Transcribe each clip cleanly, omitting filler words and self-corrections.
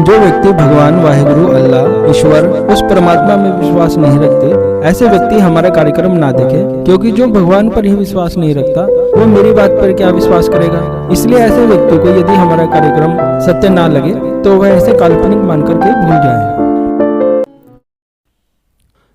जो व्यक्ति भगवान वाहिगुरु अल्लाह ईश्वर उस परमात्मा में विश्वास नहीं रखते, ऐसे व्यक्ति हमारा कार्यक्रम ना देखे, क्योंकि जो भगवान पर ही विश्वास नहीं रखता वो मेरी बात पर क्या विश्वास करेगा। इसलिए ऐसे व्यक्ति को यदि हमारा कार्यक्रम सत्य ना लगे तो वह ऐसे काल्पनिक मान करके भूल जाए।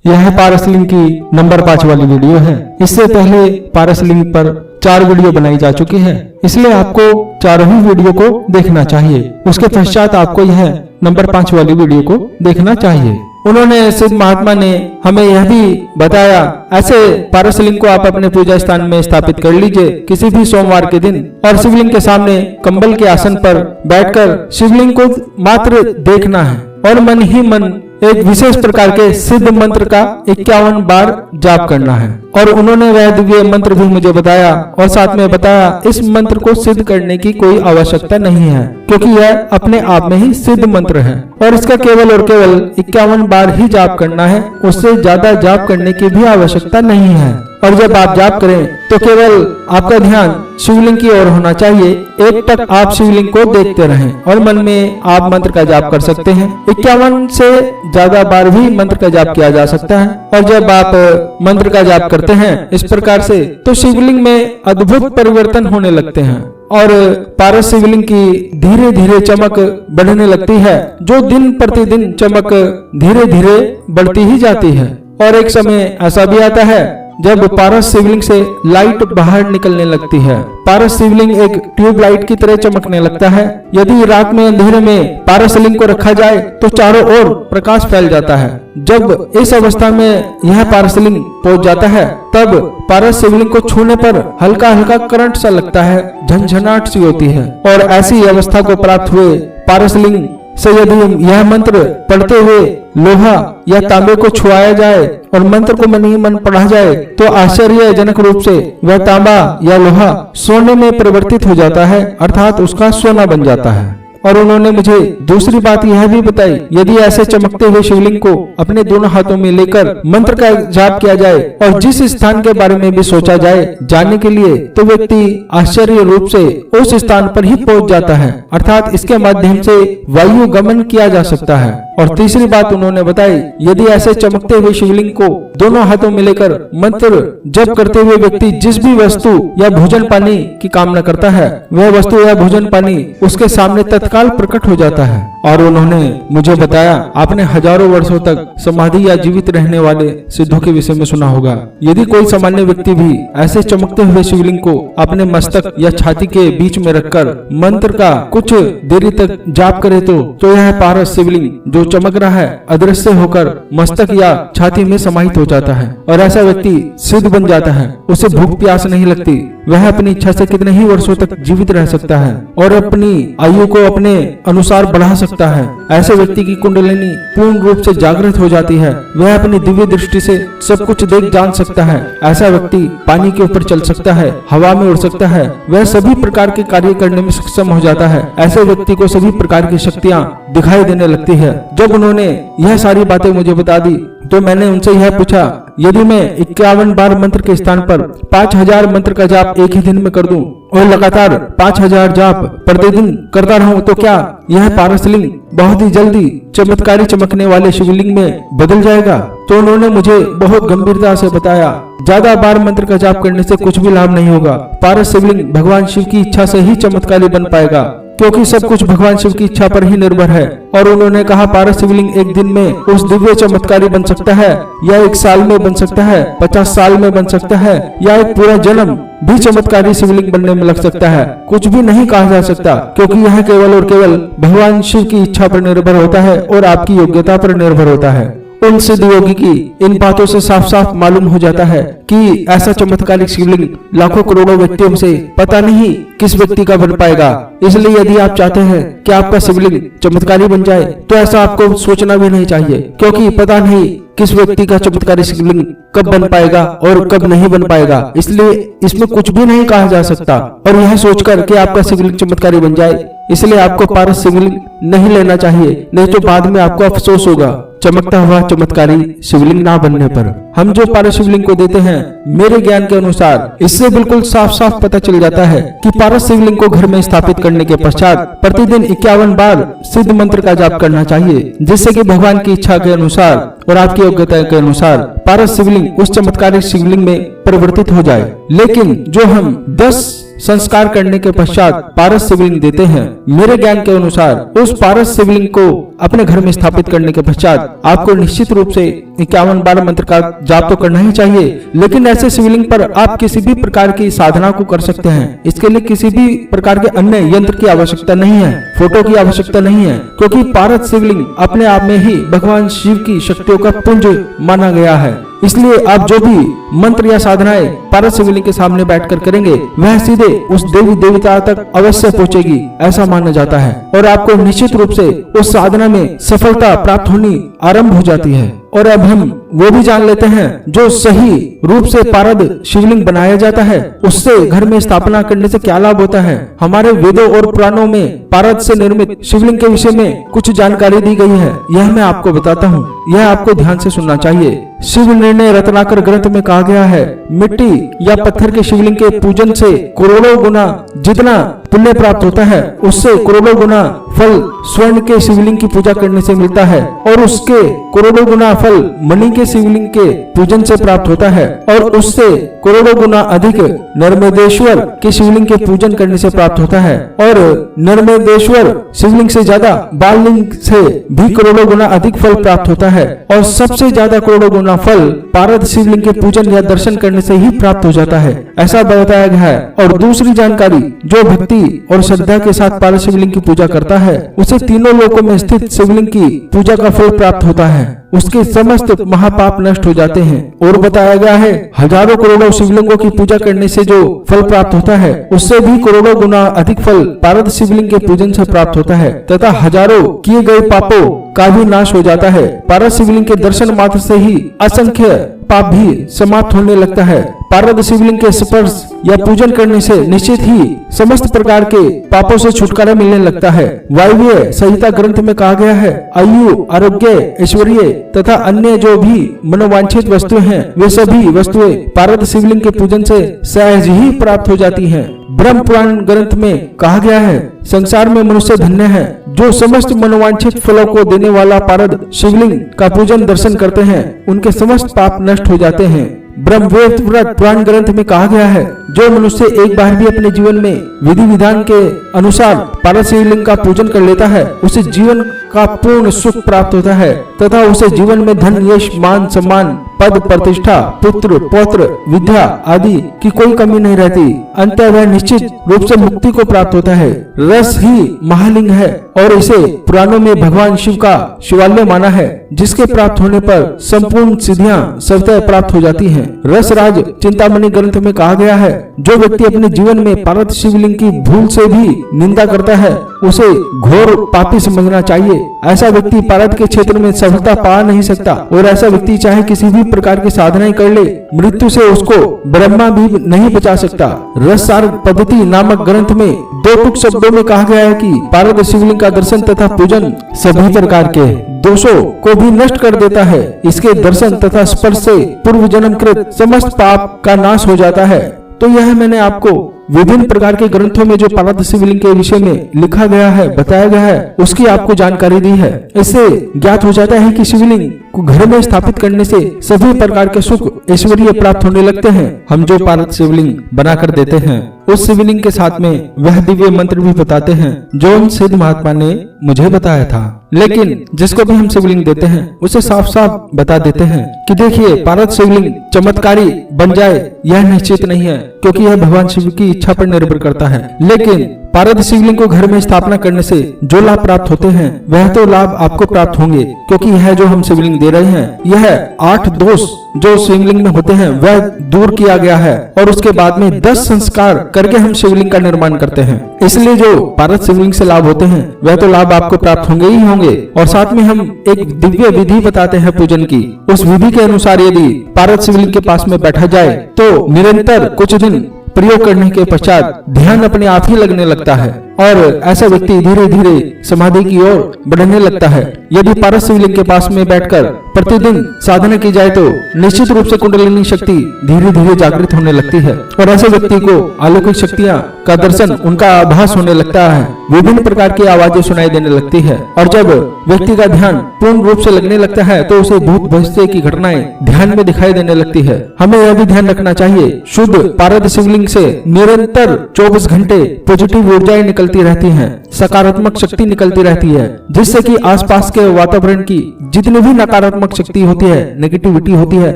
यह पारस लिंक की नंबर 5 वाली वीडियो है। इससे पहले पारस लिंक पर 4 वीडियो बनाई जा चुकी है, इसलिए आपको चारों ही वीडियो को देखना चाहिए। उसके पश्चात आपको यह नंबर 5 वाली वीडियो को देखना चाहिए। उन्होंने सिद्ध महात्मा ने हमें यह भी बताया, ऐसे पारस लिंक को आप अपने पूजा स्थान में स्थापित कर लीजिए किसी भी सोमवार के दिन, और शिवलिंग के सामने कंबल के आसन पर बैठकर शिवलिंग को मात्र देखना है और मन ही मन एक विशेष प्रकार के सिद्ध मंत्र का 51 बार जाप करना है। और उन्होंने वह दिव्य मंत्र भी मुझे बताया और साथ में बताया इस मंत्र को सिद्ध करने की कोई आवश्यकता नहीं है, क्योंकि यह अपने आप में ही सिद्ध मंत्र है और इसका केवल और केवल 51 बार ही जाप करना है, उससे ज्यादा जाप करने की भी आवश्यकता नहीं है। और जब आप जाप करें तो केवल आपका ध्यान शिवलिंग की ओर होना चाहिए। एक टक आप शिवलिंग को देखते रहें और मन में आप मंत्र का जाप कर सकते हैं। 51 से ज्यादा बार भी मंत्र का जाप किया जा सकता है। और जब आप मंत्र का जाप करते हैं इस प्रकार से, तो शिवलिंग में अद्भुत परिवर्तन होने लगते हैं और पारस शिवलिंग की धीरे धीरे चमक बढ़ने लगती है, जो दिन प्रतिदिन चमक धीरे धीरे बढ़ती ही जाती है। और एक समय ऐसा भी आता है जब पारस शिवलिंग से लाइट बाहर निकलने लगती है। पारस शिवलिंग एक ट्यूबलाइट की तरह चमकने लगता है। यदि रात में अंधेरे में पारस शिवलिंग को रखा जाए तो चारों ओर प्रकाश फैल जाता है। जब इस अवस्था में यह पारस शिवलिंग पहुंच जाता है तब पारस शिवलिंग को छूने पर हल्का हल्का करंट सा लगता है, झंझनाहट सी होती है। और ऐसी अवस्था को प्राप्त हुए पारस शिवलिंग से यदि यह मंत्र पढ़ते हुए लोहा या तांबे को छुआया जाए और मंत्र को मन ही मन पढ़ा जाए तो आश्चर्यजनक रूप से वह तांबा या लोहा सोने में परिवर्तित हो जाता है, अर्थात उसका सोना बन जाता है। और उन्होंने मुझे दूसरी बात यह भी बताई, यदि ऐसे चमकते हुए शिवलिंग को अपने दोनों हाथों में लेकर मंत्र का जाप किया जाए और जिस स्थान के बारे में भी सोचा जाए जाने के लिए, तो व्यक्ति आश्चर्य रूप से उस स्थान पर ही पहुंच जाता है, अर्थात इसके माध्यम से वायु गमन किया जा सकता है। और तीसरी बात उन्होंने बताई, यदि ऐसे चमकते हुए शिवलिंग को दोनों हाथों में लेकर मंत्र जप करते हुए व्यक्ति जिस भी वस्तु या भोजन पानी की कामना करता है, वह वस्तु या भोजन पानी उसके सामने तत्काल प्रकट हो जाता है। और उन्होंने मुझे बताया, आपने हजारों वर्षों तक समाधि या जीवित रहने वाले सिद्धों के विषय में सुना होगा। यदि कोई सामान्य व्यक्ति भी ऐसे चमकते हुए शिवलिंग को अपने मस्तक या छाती के बीच में रखकर मंत्र का कुछ देरी तक जाप करे तो यह पारस शिवलिंग जो चमक रहा है अदृश्य होकर मस्तक या छाती में समाहित हो जाता है और ऐसा व्यक्ति सिद्ध बन जाता है। उसे भूख प्यास नहीं लगती, वह अपनी इच्छा से कितने ही वर्षों तक जीवित रह सकता है और अपनी आयु को अपने अनुसार बढ़ा सकता है। ऐसे व्यक्ति की कुंडलिनी पूर्ण रूप से जागृत हो जाती है, वह अपनी दिव्य दृष्टि से सब कुछ देख जान सकता है। ऐसा व्यक्ति पानी के ऊपर चल सकता है, हवा में उड़ सकता है, वह सभी प्रकार के कार्य करने में सक्षम हो जाता है। ऐसे व्यक्ति को सभी प्रकार की शक्तियाँ दिखाई देने लगती है। जब उन्होंने यह सारी बातें मुझे बता दी तो मैंने उनसे यह पूछा, यदि मैं 51 बार मंत्र के स्थान पर 5000 मंत्र का जाप एक ही दिन में कर दूं और लगातार 5000 जाप प्रतिदिन करता रहूं तो क्या यह पारस शिवलिंग बहुत ही जल्दी चमत्कारी चमकने वाले शिवलिंग में बदल जाएगा? तो उन्होंने मुझे बहुत गंभीरता से बताया, ज्यादा बार मंत्र का जाप करने से कुछ भी लाभ नहीं होगा। पारस शिवलिंग भगवान शिव की इच्छा से ही चमत्कारी बन पाएगा, क्योंकि सब कुछ भगवान शिव की इच्छा पर ही निर्भर है। और उन्होंने कहा, पारस शिवलिंग एक दिन में उस दिव्य चमत्कारी बन सकता है, या 1 साल में बन सकता है, 50 साल में बन सकता है, या एक पूरा जन्म भी चमत्कारी शिवलिंग बनने में लग सकता है। कुछ भी नहीं कहा जा सकता, क्योंकि यह केवल और केवल भगवान शिव की इच्छा पर निर्भर होता है और आपकी योग्यता पर निर्भर होता है। उन सिद्ध योगी की इन बातों से साफ साफ मालूम हो जाता है कि ऐसा चमत्कारिक शिवलिंग लाखों करोड़ों व्यक्तियों से पता नहीं किस व्यक्ति का बन पाएगा। इसलिए यदि आप चाहते हैं कि आपका शिवलिंग चमत्कारी बन जाए तो ऐसा आपको सोचना भी नहीं चाहिए, क्योंकि पता नहीं किस व्यक्ति का चमत्कारी शिवलिंग कब बन पाएगा और कब नहीं बन पाएगा। इसलिए इसमें कुछ भी नहीं कहा जा सकता। और यह सोचकर कि आपका शिवलिंग चमत्कारी बन जाए, इसलिए आपको पारस शिवलिंग नहीं लेना चाहिए, नहीं तो बाद में आपको अफसोस होगा। चमकता हुआ चमत्कारी शिवलिंग ना बनने पर। हम जो पारस शिवलिंग को देते हैं, मेरे ज्ञान के अनुसार इससे बिल्कुल साफ साफ पता चल जाता है कि पारस शिवलिंग को घर में स्थापित करने के पश्चात प्रतिदिन 51 बार सिद्ध मंत्र का जाप करना चाहिए, जिससे कि भगवान की इच्छा के अनुसार और आपकी योग्यता के अनुसार पारस शिवलिंग उस चमत्कारी शिवलिंग में परिवर्तित हो जाए। लेकिन जो हम 10 संस्कार करने के पश्चात पारस शिवलिंग देते हैं, मेरे ज्ञान के अनुसार उस पारस शिवलिंग को अपने घर में स्थापित करने के पश्चात आपको निश्चित रूप से 51 बार मंत्र का जाप तो करना ही चाहिए। लेकिन ऐसे शिवलिंग पर आप किसी भी प्रकार की साधना को कर सकते हैं। इसके लिए किसी भी प्रकार के अन्य यंत्र की आवश्यकता नहीं है, फोटो की आवश्यकता नहीं है, क्योंकि पारस शिवलिंग अपने आप में ही भगवान शिव की शक्तियों का पुंज माना गया है। इसलिए आप जो भी मंत्र या साधनाएं पारस शिवलिंग के सामने बैठकर करेंगे, वह सीधे उस देवी देवता तक अवश्य पहुंचेगी, ऐसा माना जाता है। और आपको निश्चित रूप से उस साधना में सफलता प्राप्त होनी आरंभ हो जाती है। और अब हम वो भी जान लेते हैं, जो सही रूप से पारद शिवलिंग बनाया जाता है, उससे घर में स्थापना करने से क्या लाभ होता है। हमारे वेदों और पुराणों में पारद से निर्मित शिवलिंग के विषय में कुछ जानकारी दी गई है, यह मैं आपको बताता हूँ। यह आपको ध्यान से सुनना चाहिए। शिव निर्णय रत्नाकर ग्रंथ में कहा गया है, मिट्टी या पत्थर के शिवलिंग के पूजन से करोड़ों गुना जितना पुण्य प्राप्त होता है, उससे करोड़ों गुना फल स्वर्ण के शिवलिंग की पूजा करने से मिलता है, और उसके करोड़ों गुना फल मणि के शिवलिंग के पूजन से प्राप्त होता है, और उससे करोड़ों गुना अधिक नर्मदेश्वर के शिवलिंग के पूजन करने से प्राप्त होता है, और नर्मदेश्वर शिवलिंग से ज्यादा बाललिंग से भी करोड़ों गुना अधिक फल प्राप्त होता है, और सबसे ज्यादा करोड़ों गुना फल पारद शिवलिंग के पूजन या दर्शन करने से ही प्राप्त हो जाता है, ऐसा बताया गया है। और दूसरी जानकारी, जो भक्ति और श्रद्धा के साथ पारद शिवलिंग की पूजा करता है, उसे तीनों लोकों में स्थित शिवलिंग की पूजा का फल प्राप्त होता है, उसके समस्त महापाप नष्ट हो जाते हैं। और बताया गया है, हजारों करोड़ों शिवलिंगों की पूजा करने से जो फल प्राप्त होता है, उससे भी करोड़ों गुना अधिक फल पारद शिवलिंग के पूजन से प्राप्त होता है, तथा हजारों किए गए पापों का भी नाश हो जाता है। पारद शिवलिंग के दर्शन मात्र से ही असंख्य पाप भी समाप्त होने लगता है। पारद शिवलिंग के स्पर्श या पूजन करने से निश्चित ही समस्त प्रकार के पापों से छुटकारा मिलने लगता है। वायव्य संहिता ग्रंथ में कहा गया है, आयु, आरोग्य, ऐश्वर्य तथा अन्य जो भी मनोवांछित वस्तुएं हैं, वे सभी वस्तुएं पारद शिवलिंग के पूजन से सहज ही प्राप्त हो जाती हैं। ब्रह्म पुराण ग्रंथ में कहा गया है, संसार में मनुष्य धन्य है जो समस्त मनोवांछित फलों को देने वाला पारद शिवलिंग का पूजन दर्शन करते हैं, उनके समस्त पाप नष्ट हो जाते हैं। ब्रह्मवेद पुराण ग्रंथ में कहा गया है, जो मनुष्य एक बार भी अपने जीवन में विधि विधान के अनुसार पारद शिवलिंग का पूजन कर लेता है, उसे जीवन का पूर्ण सुख प्राप्त होता है, तथा उसे जीवन में धन, यश, मान, सम्मान, पद, प्रतिष्ठा, पुत्र, पौत्र, विद्या आदि की कोई कमी नहीं रहती। अंत वह निश्चित रूप से मुक्ति को प्राप्त होता है। रस ही महालिंग है, और इसे पुराणों में भगवान शिव का शिवालय माना है, जिसके प्राप्त होने पर संपूर्ण सिद्धियां स्वतः प्राप्त हो जाती हैं। रसराज चिंतामणि ग्रंथ में कहा गया है, जो व्यक्ति अपने जीवन में पारद शिवलिंग की भूल से भी निंदा करता है, उसे घोर पापी समझना चाहिए। ऐसा व्यक्ति पारद के क्षेत्र में सफलता पा नहीं सकता, और ऐसा व्यक्ति चाहे किसी भी प्रकार की साधनाएं कर ले, मृत्यु से उसको ब्रह्मा भी नहीं बचा सकता। रससार पद्धति नामक ग्रंथ में 2 टूक शब्दों में कहा गया है कि पारद शिवलिंग का दर्शन तथा पूजन सभी प्रकार के दोषों को भी नष्ट कर देता है। इसके दर्शन तथा स्पर्श से पूर्व जन्म कृत समस्त पाप का नाश हो जाता है। तो यह मैंने आपको विभिन्न प्रकार के ग्रंथों में जो पारद शिवलिंग के विषय में लिखा गया है, बताया गया है, उसकी आपको जानकारी दी है। इससे ज्ञात हो जाता है कि शिवलिंग को घर में स्थापित करने से सभी प्रकार के सुख ऐश्वर्य प्राप्त होने लगते हैं। हम जो पारद शिवलिंग बनाकर देते हैं, उस शिवलिंग के साथ में वह दिव्य मंत्र भी बताते हैं, जो उन सिद्ध महात्मा ने मुझे बताया था। लेकिन जिसको भी हम शिवलिंग देते हैं, उसे साफ साफ बता देते हैं कि देखिए, पारद शिवलिंग चमत्कारी बन जाए यह निश्चित नहीं है, क्योंकि यह भगवान शिव की इच्छा पर निर्भर करता है। लेकिन पारद शिवलिंग को घर में स्थापना करने से जो लाभ प्राप्त होते हैं, वह तो लाभ आपको प्राप्त होंगे, क्योंकि यह जो हम शिवलिंग दे रहे हैं, यह 8 दोष जो शिवलिंग में होते हैं वह दूर किया गया है, और उसके बाद में 10 संस्कार करके हम शिवलिंग का निर्माण करते हैं। इसलिए जो पारद शिवलिंग से लाभ होते हैं, वह तो लाभ आपको प्राप्त होंगे ही होंगे। और साथ में हम एक दिव्य विधि बताते हैं पूजन की। उस विधि के अनुसार यदि पारद शिवलिंग के पास में बैठा जाए, तो निरंतर कुछ दिन प्रयोग करने के पश्चात ध्यान अपने आप ही लगने लगता है और ऐसा व्यक्ति धीरे धीरे समाधि की ओर बढ़ने लगता है। यदि पारस शिवलिंग के पास में बैठकर प्रतिदिन साधना की जाए तो निश्चित रूप से कुंडलिनी शक्ति धीरे धीरे जागृत होने लगती है और ऐसे व्यक्ति को अलौकिक शक्तियां का दर्शन, उनका आभास होने लगता है। विभिन्न प्रकार की आवाजें सुनाई देने लगती है और जब व्यक्ति का ध्यान पूर्ण रूप से लगने लगता है तो उसे भूत भविष्य की घटनाएं ध्यान में दिखाई देने लगती है। हमें यह भी ध्यान रखना चाहिए, शुद्ध पारद शिवलिंग से निरंतर 24 घंटे पॉजिटिव ऊर्जाएं निकलती रहती हैं, सकारात्मक शक्ति निकलती रहती है, जिससे कि आसपास के वातावरण की जितनी भी नकारात्मक शक्ति होती है, नेगेटिविटी होती है,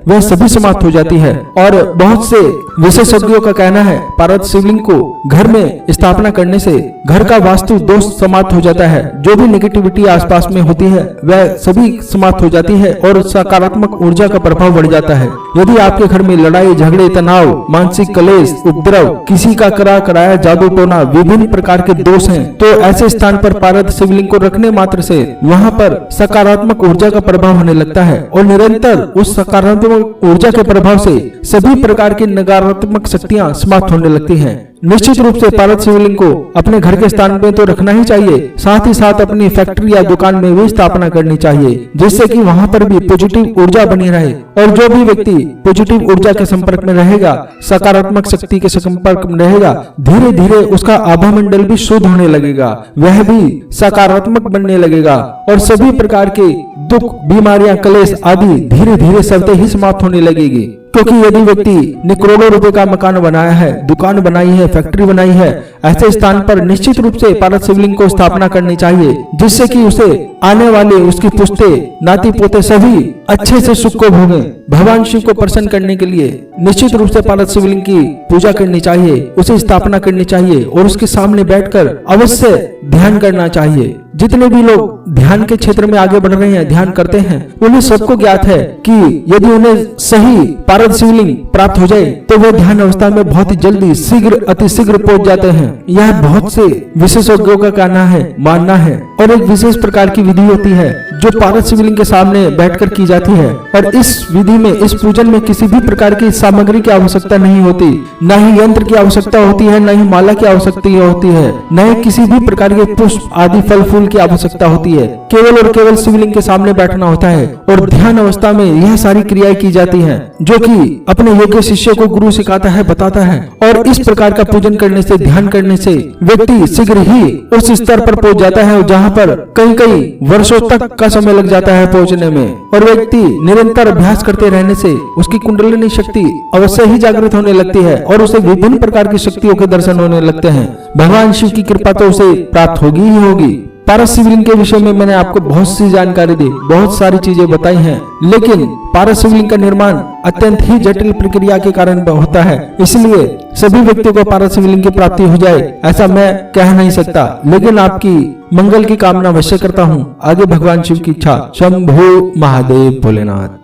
वह सभी समाप्त हो जाती है। और बहुत से विशेषज्ञों का कहना है पारद शिवलिंग को घर में स्थापना करने से घर का वास्तु दोष समाप्त हो जाता है। जो भी नेगेटिविटी आसपास में होती है वह सभी समाप्त हो जाती है और सकारात्मक ऊर्जा का प्रभाव बढ़ जाता है। यदि आपके घर में लड़ाई झगड़े, तनाव, मानसिक क्लेश, उपद्रव, किसी का कराया जादू टोना, विभिन्न प्रकार के दोष हैं, तो ऐसे स्थान पर पारद शिवलिंग को रखने मात्र से वहां पर सकारात्मक ऊर्जा का प्रभाव होने लगता है और निरंतर उस सकारात्मक ऊर्जा के प्रभाव से सभी प्रकार की नकारात्मक शक्तियां समाप्त होने लगती हैं। निश्चित रूप से पारद शिवलिंग को अपने घर के स्थान में तो रखना ही चाहिए, साथ ही साथ अपनी फैक्ट्री या दुकान में भी स्थापना करनी चाहिए, जिससे कि वहां पर भी पॉजिटिव ऊर्जा बनी रहे और जो भी व्यक्ति पॉजिटिव ऊर्जा के संपर्क में रहेगा, सकारात्मक शक्ति के संपर्क में रहेगा, धीरे धीरे उसका आभा मंडल भी शुद्ध होने लगेगा, वह भी सकारात्मक बनने लगेगा और सभी प्रकार के दुख, बीमारियां, क्लेश आदि धीरे धीरे सबसे ही समाप्त होने लगेगी। क्योंकि यदि व्यक्ति ने करोड़ों रुपए का मकान बनाया है, दुकान बनाई है, फैक्ट्री बनाई है, ऐसे स्थान पर निश्चित रूप से पारद शिवलिंग को स्थापना करनी चाहिए, जिससे कि उसे आने वाले उसकी पुश्ते, नाती पोते सभी अच्छे से सुख को भोगें। भगवान शिव को प्रसन्न करने के लिए निश्चित रूप से पारद शिवलिंग की पूजा करनी चाहिए, उसे स्थापना करनी चाहिए और उसके सामने बैठकर अवश्य ध्यान करना चाहिए। जितने भी लोग ध्यान के क्षेत्र में आगे बढ़ रहे हैं, ध्यान करते हैं, उन्हें सबको ज्ञात है कि यदि उन्हें सही पारद शिवलिंग प्राप्त हो जाए तो वे ध्यान अवस्था में बहुत ही जल्दी शीघ्र अति शीघ्र पहुंच जाते हैं। यह बहुत से विशेषज्ञों का कहना है, मानना है और एक विशेष प्रकार की विधि होती है जो पारद शिवलिंग के सामने बैठकर की जाती है और इस विधि में, इस पूजन में किसी भी प्रकार की सामग्री की आवश्यकता नहीं होती, न ही यंत्र की आवश्यकता होती है, न ही माला की आवश्यकता होती है, न ही किसी भी प्रकार के पुष्प आदि फल फूल की आवश्यकता होती है। केवल और केवल शिवलिंग के सामने बैठना होता है और ध्यान अवस्था में यह सारी क्रियाएं की जाती हैं, जो कि अपने योग्य शिष्य को गुरु सिखाता है, बताता है। और इस प्रकार का पूजन करने से, ध्यान करने से व्यक्ति शीघ्र ही उस स्तर पर पहुंच जाता है जहां पर कई वर्षों तक का समय लग जाता है पहुंचने में। और व्यक्ति निरंतर अभ्यास करते रहने से उसकी कुंडलिनी शक्ति अवश्य ही जागृत होने लगती है और उसे विभिन्न प्रकार की शक्तियों के दर्शन होने लगते हैं। भगवान शिव की कृपा तो उसे प्राप्त होगी ही होगी। पारद शिवलिंग के विषय में मैंने आपको बहुत सी जानकारी दी, बहुत सारी चीजें बताई हैं, लेकिन पारद शिवलिंग का निर्माण अत्यंत ही जटिल प्रक्रिया के कारण होता है, इसलिए सभी व्यक्तियों को पारद शिवलिंग की प्राप्ति हो जाए ऐसा मैं कह नहीं सकता, लेकिन आपकी मंगल की कामना अवश्य करता हूँ। आगे भगवान शिव की इच्छा। शंभो महादेव भोलेनाथ।